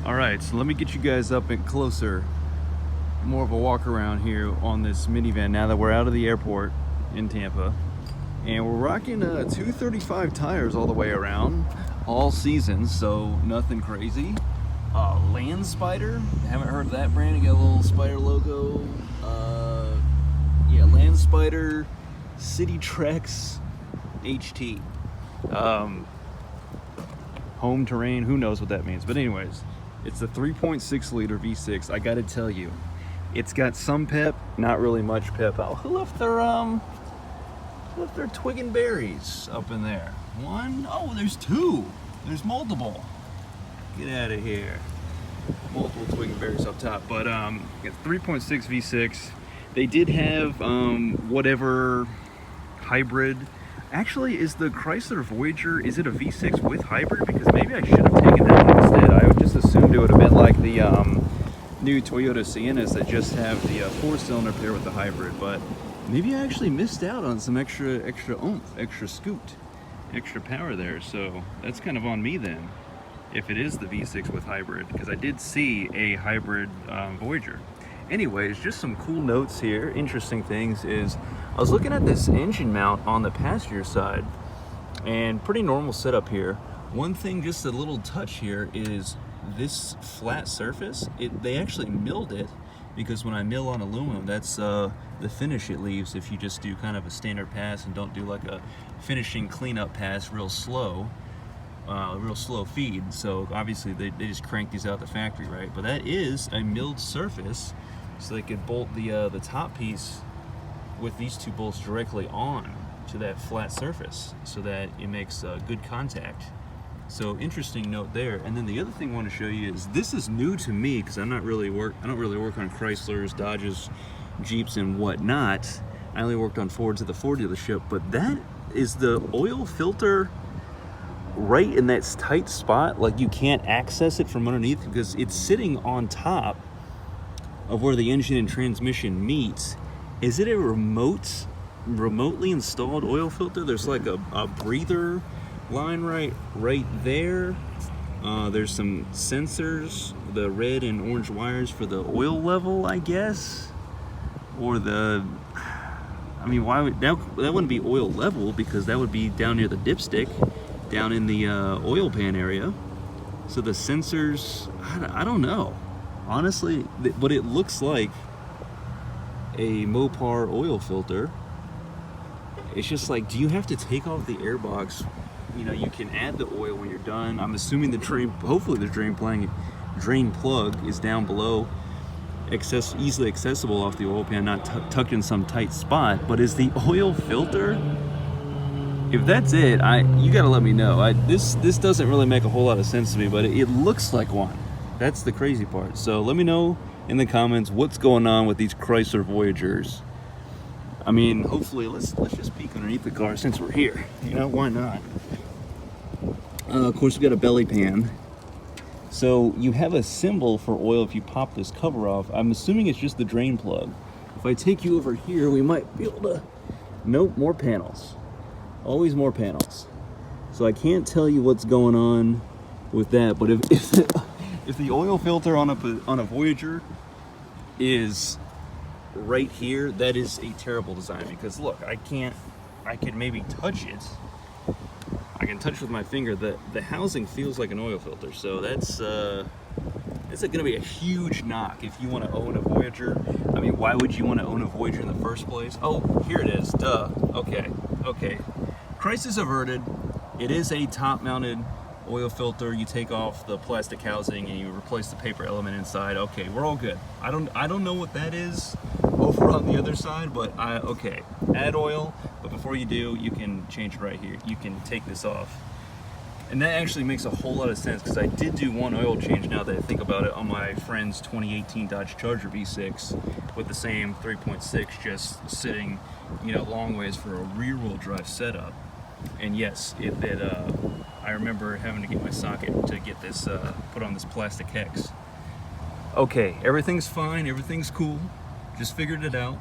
All right, so let me get you guys up and closer. More of a walk around here on this minivan now that we're out of the airport in Tampa. And we're rocking 235 tires all the way around, all seasons, so nothing crazy. Land Spider, haven't heard of that brand. You got a little spider logo. Yeah, Land Spider City Trex HT. Home terrain, who knows what that means. But anyways, it's a 3.6 liter V6. I gotta tell you, it's got some pep, not really much pep. Oh, who left their twig and berries up in there? One? Oh, there's two. There's multiple. Get out of here. Multiple twig and berries up top. But it's 3.6 V6. They did have whatever hybrid. Actually, is the Chrysler Voyager, is it a V6 with hybrid? Because maybe I should have taken that one instead. I would just assumed it would have been like the new Toyota Siennas that just have the 4-cylinder pair with the hybrid. But maybe I actually missed out on some extra oomph, extra scoot, extra power there. So that's kind of on me then, if it is the V6 with hybrid, because I did see a hybrid Voyager. Anyways, just some cool notes here. Interesting things is, I was looking at this engine mount on the passenger side, and pretty normal setup here. One thing, just a little touch here, is this flat surface. They actually milled it, because when I mill on aluminum, that's the finish it leaves if you just do kind of a standard pass and don't do like a finishing cleanup pass real slow feed. So obviously they just crank these out the factory, right? But that is a milled surface, so they could bolt the top piece with these two bolts directly on to that flat surface, so that it makes good contact. So interesting note there. And then the other thing I want to show you is, this is new to me because I don't really work on Chryslers, Dodges, Jeeps, and whatnot. I only worked on Fords at the Ford dealership. But that is the oil filter right in that tight spot. Like, you can't access it from underneath because it's sitting on top of where the engine and transmission meets. Is it a remotely installed oil filter? There's like a breather line right there. There's some sensors, the red and orange wires for the oil level, I guess, or I mean, why would that wouldn't be oil level, because that would be down near the dipstick, down in the oil pan area. So the sensors, I don't know, honestly, but it looks like a Mopar oil filter. It's just like, do you have to take off the air box? You know, you can add the oil when you're done. I'm assuming the drain, hopefully the drain plug is down below, easily accessible off the oil pan, not tucked in some tight spot. But is the oil filter, if that's it, you gotta let me know. This doesn't really make a whole lot of sense to me, but it looks like one. That's the crazy part. So let me know in the comments what's going on with these Chrysler Voyagers. I mean, hopefully, let's just peek underneath the car since we're here. You know, why not? Of course, we got a belly pan. So you have a symbol for oil if you pop this cover off. I'm assuming it's just the drain plug. If I take you over here, we might be able to... Nope, more panels. Always more panels. So I can't tell you what's going on with that, but if the oil filter on a Voyager is right here, that is a terrible design, because look, I could maybe touch it. I can touch with my finger. The housing feels like an oil filter, so that's gonna be a huge knock if you want to own a Voyager. I mean, why would you want to own a Voyager in the first place? Oh, here it is. Duh. Okay. Crisis averted. It is a top-mounted oil filter. You take off the plastic housing and you replace the paper element inside. Okay, we're all good. I don't know what that is over on the other side, but okay. Add oil, but before you do, you can change it right here. You can take this off. And that actually makes a whole lot of sense, because I did do one oil change, now that I think about it, on my friend's 2018 Dodge Charger V6 with the same 3.6, just sitting, long ways for a rear-wheel drive setup. And yes, I remember having to get my socket to get this put on this plastic hex. Okay, everything's fine, everything's cool. Just figured it out.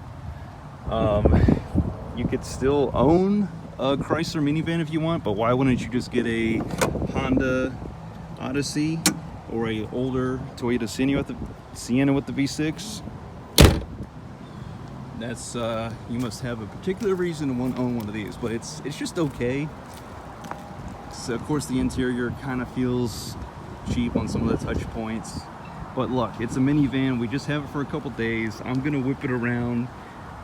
You could still own a Chrysler minivan if you want, but why wouldn't you just get a Honda Odyssey or a older Toyota Sienna with the V6, that's you must have a particular reason to want to own one of these. But it's just okay. So of course the interior kind of feels cheap on some of the touch points, but look, it's a minivan. We just have it for a couple days. I'm gonna whip it around,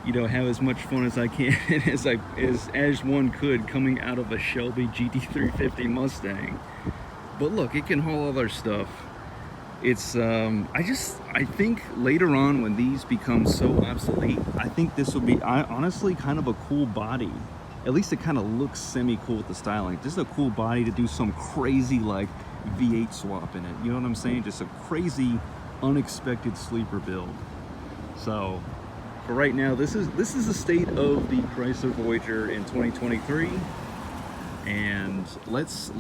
you know, have as much fun as I can as one could coming out of a Shelby GT350 Mustang. But look, it can haul all our stuff. It's I think later on when these become so obsolete, I think this will be honestly kind of a cool body. At least it kind of looks semi-cool with the styling. This is a cool body to do some crazy like V8 swap in it. You know what I'm saying? Just a crazy, unexpected sleeper build. So for right now, this is the state of the Chrysler Voyager in 2023. And let's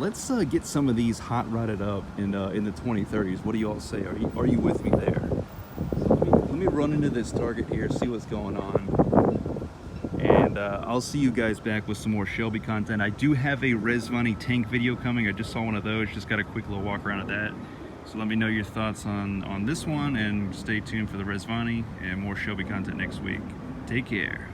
get some of these hot rodded up in the 2030s. What do you all say? Are you with me there? So let me run into this Target here, see what's going on, and I'll see you guys back with some more Shelby content. I do have a Rezvani tank video coming. I just saw one of those. Just got a quick little walk around of that. So let me know your thoughts on this one, and stay tuned for the Rezvani and more Shelby content next week. Take care.